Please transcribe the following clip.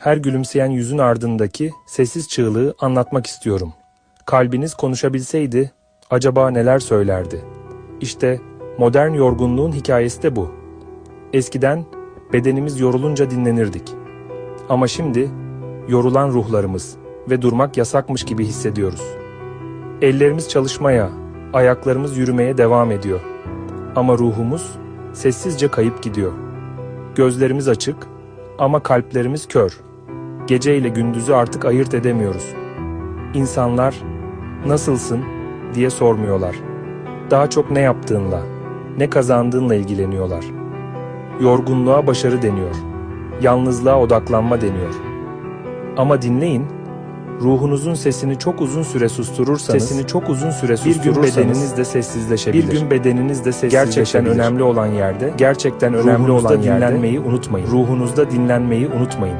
Her gülümseyen yüzün ardındaki sessiz çığlığı anlatmak istiyorum. Kalbiniz konuşabilseydi, acaba neler söylerdi? İşte modern yorgunluğun hikayesi de bu. Eskiden bedenimiz yorulunca dinlenirdik. Ama şimdi yorulan ruhlarımız ve durmak yasakmış gibi hissediyoruz. Ellerimiz çalışmaya, ayaklarımız yürümeye devam ediyor. Ama ruhumuz sessizce kayıp gidiyor. Gözlerimiz açık ama kalplerimiz kör. Gece ile gündüzü artık ayırt edemiyoruz. İnsanlar "Nasılsın?" diye sormuyorlar. Daha çok ne yaptığınla, ne kazandığınla ilgileniyorlar. Yorgunluğa başarı deniyor. Yalnızlığa odaklanma deniyor. Ama dinleyin, ruhunuzun sesini çok uzun süre susturursanız, bir gün bedeniniz de sessizleşebilir. Gerçekten önemli olan yerde, dinlenmeyi unutmayın. Ruhunuzda dinlenmeyi unutmayın.